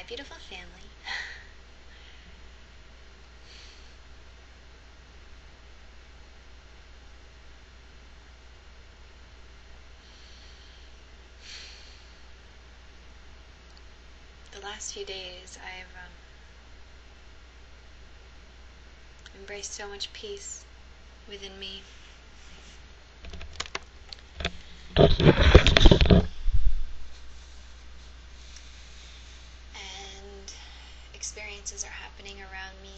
beautiful family. The last few days I've embraced so much peace within me. And experiences are happening around me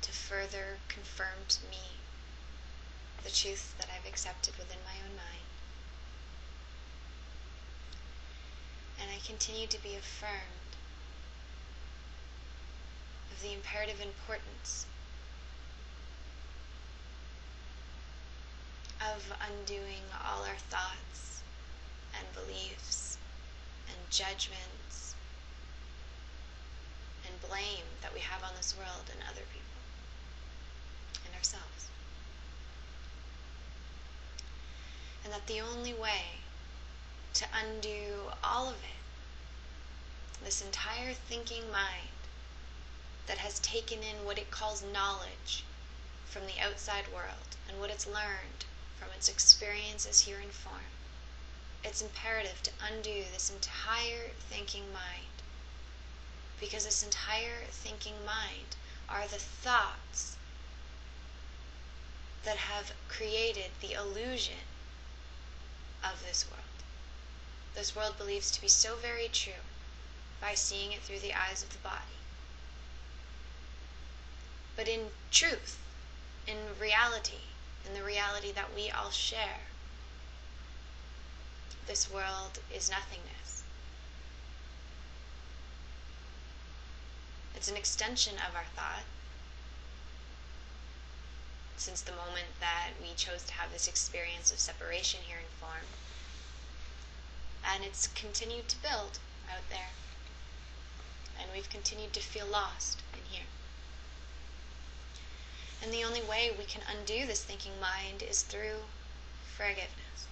to further confirm to me the truth that I've accepted within my own mind. And I continue to be affirmed of the imperative importance of undoing all our thoughts and beliefs and judgments and blame that we have on this world and other people and ourselves. And that the only way to undo all of it, this entire thinking mind that has taken in what it calls knowledge from the outside world and what it's learned from its experiences here in form, it's imperative to undo this entire thinking mind, because this entire thinking mind are the thoughts that have created the illusion of this world. This world believes to be so very true by seeing it through the eyes of the body. But in truth, in reality, in the reality that we all share, this world is nothingness. It's an extension of our thought. Since the moment that we chose to have this experience of separation here in form. And it's continued to build out there. And we've continued to feel lost in here. And the only way we can undo this thinking mind is through forgiveness.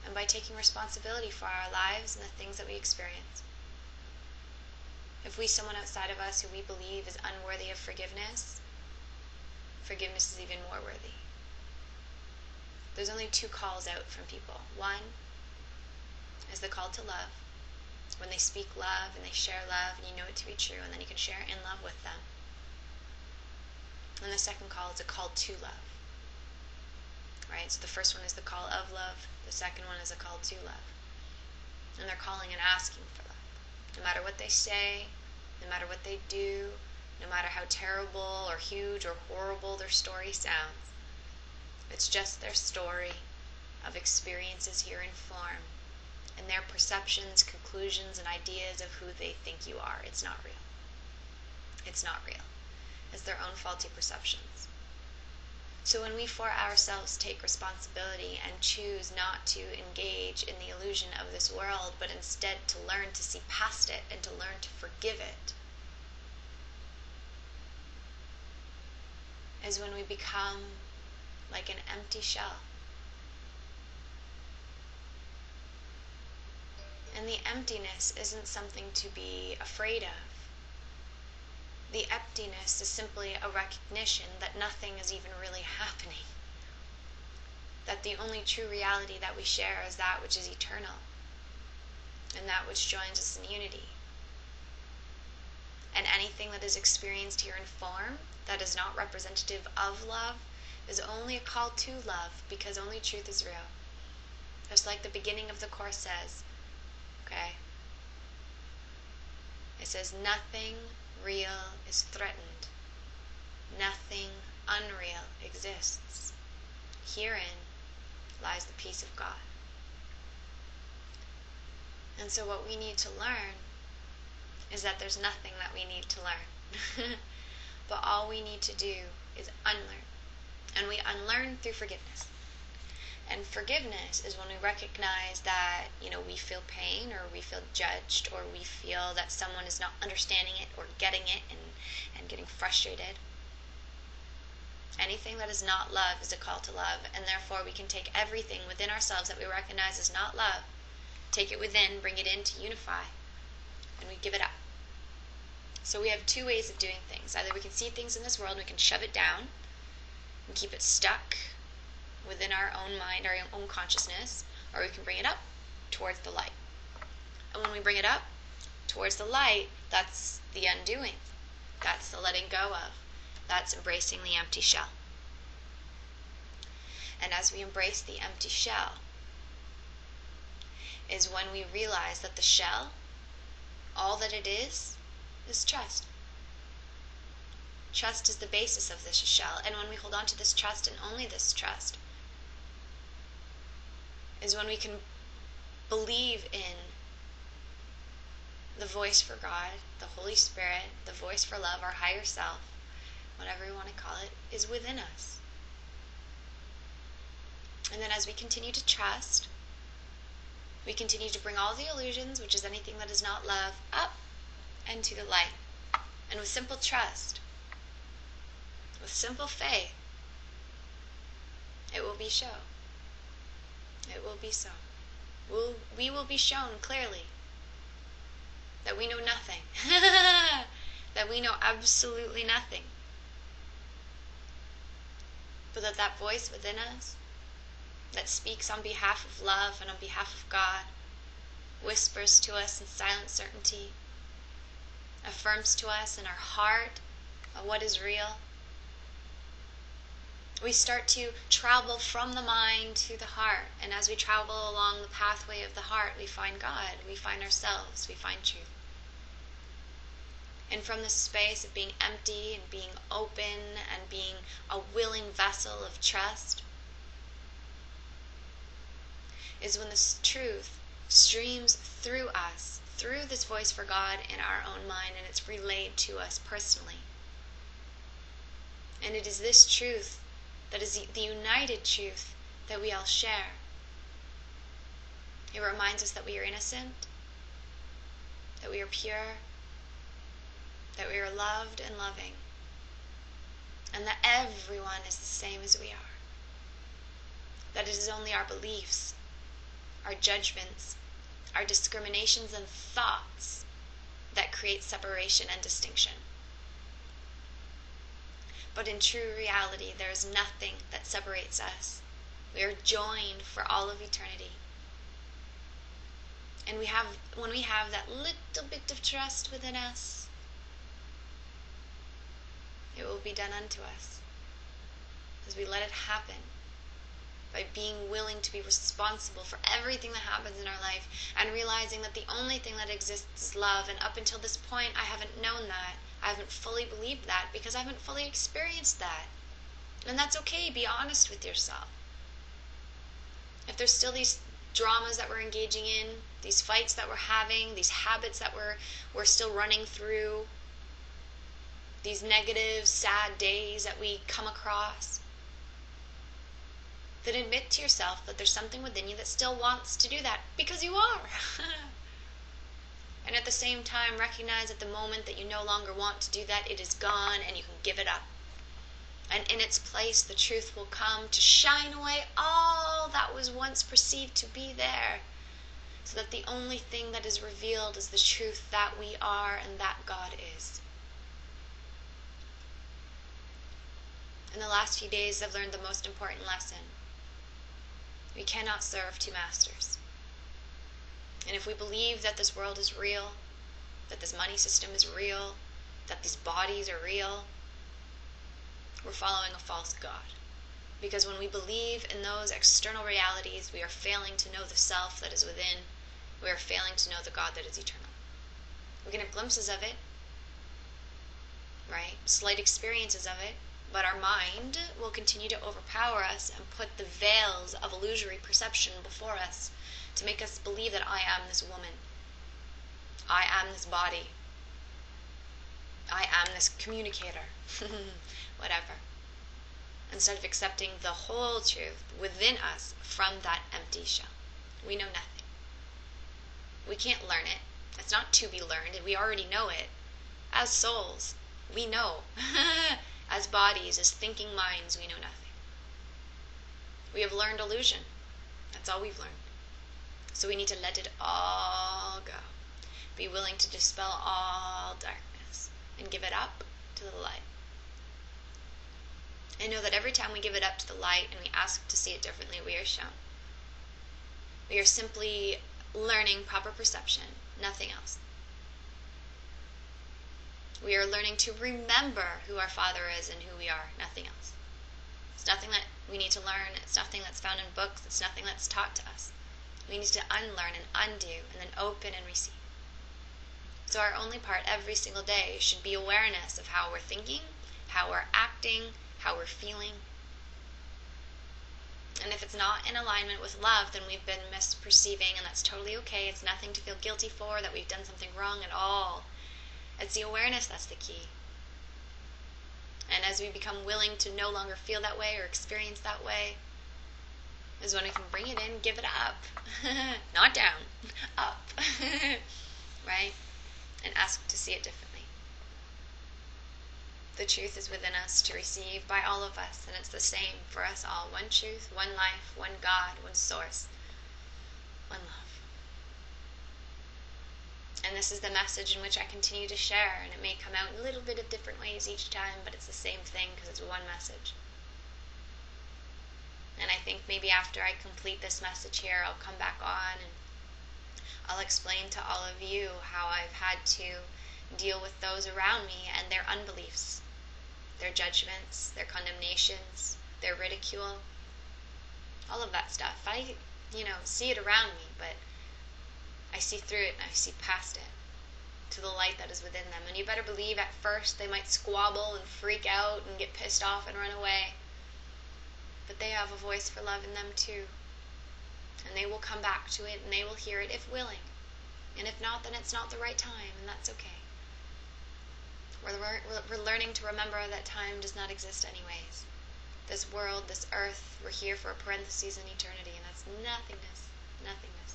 And by taking responsibility for our lives and the things that we experience. If we, someone outside of us who we believe is unworthy of forgiveness, forgiveness is even more worthy. There's only two calls out from people. One is the call to love, when they speak love and they share love and you know it to be true, and then you can share in love with them. And the second call is a call to love. Right? So the first one is the call of love, the second one is a call to love. And they're calling and asking for love. No matter what they say, no matter what they do, no matter how terrible or huge or horrible their story sounds. It's just their story of experiences here in form and their perceptions, conclusions, and ideas of who they think you are. It's not real. It's not real. It's their own faulty perceptions. So when we for ourselves take responsibility and choose not to engage in the illusion of this world, but instead to learn to see past it and to learn to forgive it, is when we become like an empty shell. And the emptiness isn't something to be afraid of. The emptiness is simply a recognition that nothing is even really happening. That the only true reality that we share is that which is eternal, and that which joins us in unity. And anything that is experienced here in form that is not representative of love is only a call to love, because only truth is real. Just like the beginning of the Course says, okay? It says, nothing real is threatened. Nothing unreal exists. Herein lies the peace of God. And so what we need to learn is that there's nothing that we need to learn. But all we need to do is unlearn. And we unlearn through forgiveness. And forgiveness is when we recognize that, we feel pain, or we feel judged, or we feel that someone is not understanding it or getting it and getting frustrated. Anything that is not love is a call to love, and therefore we can take everything within ourselves that we recognize as not love, take it within, bring it in to unify, and we give it up. So we have two ways of doing things. Either we can see things in this world and we can shove it down and keep it stuck within our own mind, our own consciousness, or we can bring it up towards the light. And when we bring it up towards the light, that's the undoing. That's the letting go of. That's embracing the empty shell. And as we embrace the empty shell, is when we realize that the shell, all that it is trust. Trust is the basis of this shell. And when we hold on to this trust, and only this trust, is when we can believe in the voice for God, the Holy Spirit, the voice for love, our higher self, whatever you want to call it, is within us. And then as we continue to trust, we continue to bring all the illusions, which is anything that is not love, up and to the light. And with simple trust, with simple faith, it will be so. It will be so. We will be shown clearly that we know nothing. That we know absolutely nothing. But that voice within us that speaks on behalf of love and on behalf of God whispers to us in silent certainty, affirms to us in our heart of what is real. We start to travel from the mind to the heart, and as we travel along the pathway of the heart, we find God, we find ourselves, we find truth. And from this space of being empty and being open and being a willing vessel of trust is when this truth streams through us, through this voice for God in our own mind, and it's relayed to us personally. And it is this truth that is the united truth that we all share. It reminds us that we are innocent, that we are pure, that we are loved and loving, and that everyone is the same as we are. That it is only our beliefs, our judgments, our discriminations and thoughts that create separation and distinction. But in true reality, there is nothing that separates us. We are joined for all of eternity. And when we have that little bit of trust within us, it will be done unto us as we let it happen by being willing to be responsible for everything that happens in our life and realizing that the only thing that exists is love. And up until this point, I haven't known that. I haven't fully believed that because I haven't fully experienced that. And that's okay. Be honest with yourself. If there's still these dramas that we're engaging in, these fights that we're having, these habits that we're still running through, these negative, sad days that we come across, then admit to yourself that there's something within you that still wants to do that, because you are. And at the same time, recognize at the moment that you no longer want to do that, it is gone and you can give it up. And in its place, the truth will come to shine away all that was once perceived to be there, so that the only thing that is revealed is the truth that we are and that God is. In the last few days, I've learned the most important lesson. We cannot serve two masters. And if we believe that this world is real, that this money system is real, that these bodies are real, we're following a false God. Because when we believe in those external realities, we are failing to know the self that is within. We are failing to know the God that is eternal. We can have glimpses of it, right? Slight experiences of it. But our mind will continue to overpower us and put the veils of illusory perception before us to make us believe that I am this woman. I am this body. I am this communicator. Whatever. Instead of accepting the whole truth within us from that empty shell. We know nothing. We can't learn it. It's not to be learned. We already know it. As souls, we know. As bodies, as thinking minds, we know nothing. We have learned illusion. That's all we've learned. So we need to let it all go. Be willing to dispel all darkness and give it up to the light. And know that every time we give it up to the light and we ask to see it differently, we are shown. We are simply learning proper perception, nothing else. We are learning to remember who our Father is and who we are, nothing else. It's nothing that we need to learn. It's nothing that's found in books. It's nothing that's taught to us. We need to unlearn and undo and then open and receive. So our only part every single day should be awareness of how we're thinking, how we're acting, how we're feeling. And if it's not in alignment with love, then we've been misperceiving, and that's totally okay. It's nothing to feel guilty for, that we've done something wrong at all. It's the awareness that's the key. And as we become willing to no longer feel that way or experience that way, is when we can bring it in, give it up. Not down, up. Right? And ask to see it differently. The truth is within us to receive by all of us, and it's the same for us all. One truth, one life, one God, one source, one love. And this is the message in which I continue to share, and it may come out in a little bit of different ways each time, but it's the same thing because it's one message. And I think maybe after I complete this message here, I'll come back on and I'll explain to all of you how I've had to deal with those around me and their unbeliefs, their judgments, their condemnations, their ridicule, all of that stuff. I, see it around me, but I see through it and I see past it to the light that is within them. And you better believe at first they might squabble and freak out and get pissed off and run away. But they have a voice for love in them too. And they will come back to it and they will hear it if willing. And if not, then it's not the right time, and that's okay. We're learning to remember that time does not exist anyways. This world, this earth, we're here for a parenthesis in eternity, and that's nothingness. Nothingness.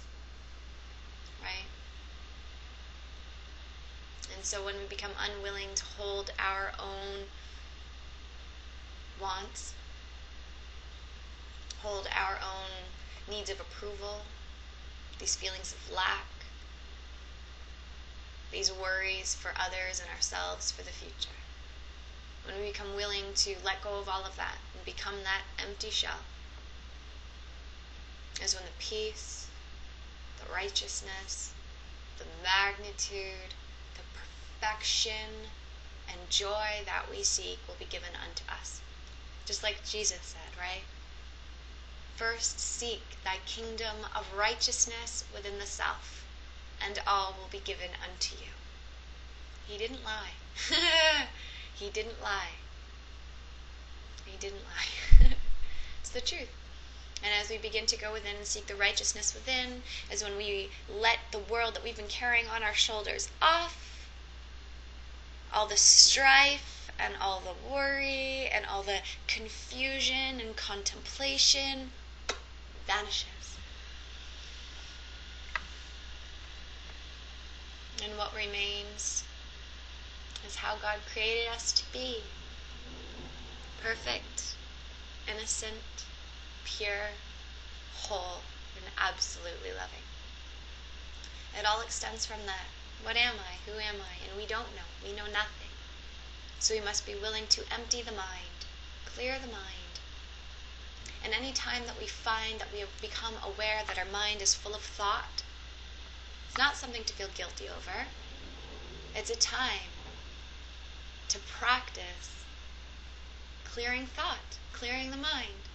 Right? And so when we become unwilling to hold our own wants, hold our own needs of approval, these feelings of lack, these worries for others and ourselves for the future. When we become willing to let go of all of that and become that empty shell, is when the peace, the righteousness, the magnitude, the perfection, and joy that we seek will be given unto us. Just like Jesus said, right? First seek thy kingdom of righteousness within the self, and all will be given unto you. He didn't lie. He didn't lie. He didn't lie. It's the truth. And as we begin to go within and seek the righteousness within, is when we let the world that we've been carrying on our shoulders off, all the strife and all the worry and all the confusion and contemplation vanishes. And what remains is how God created us to be. Perfect, innocent, pure, whole, and absolutely loving. It all extends from that. What am I? Who am I? And we don't know. We know nothing. So we must be willing to empty the mind, clear the mind. And any time that we find that we have become aware that our mind is full of thought, it's not something to feel guilty over. It's a time to practice clearing thought, clearing the mind.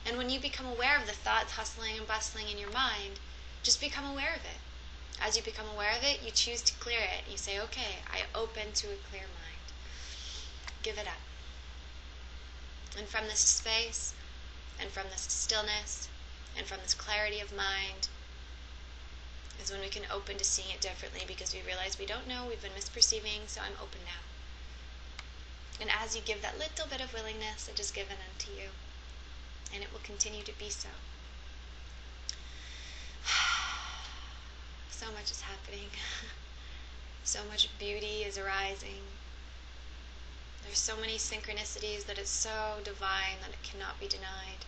And when you become aware of the thoughts hustling and bustling in your mind, just become aware of it. As you become aware of it, you choose to clear it. You say, okay, I open to a clear mind. Give it up. And from this space, and from this stillness, and from this clarity of mind, is when we can open to seeing it differently, because we realize we don't know, we've been misperceiving, so I'm open now. And as you give that little bit of willingness, it is given unto you. And it will continue to be so. So much is happening. So much beauty is arising. There's so many synchronicities that it's so divine that it cannot be denied.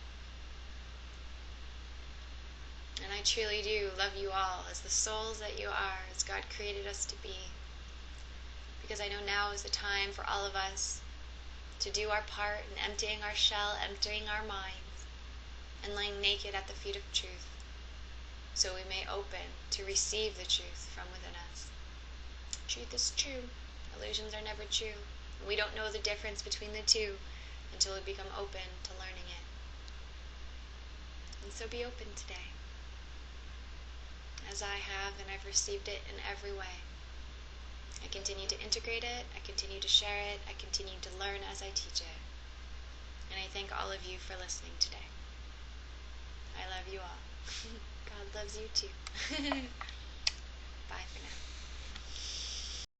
And I truly do love you all as the souls that you are, as God created us to be. Because I know now is the time for all of us to do our part in emptying our shell, emptying our minds, and laying naked at the feet of truth, so we may open to receive the truth from within us. Truth is true. Illusions are never true. We don't know the difference between the two until we become open to learning it. And so be open today, as I have, and I've received it in every way. I continue to integrate it, I continue to share it, I continue to learn as I teach it. And I thank all of you for listening today. I love you all. God loves you too. Bye for now.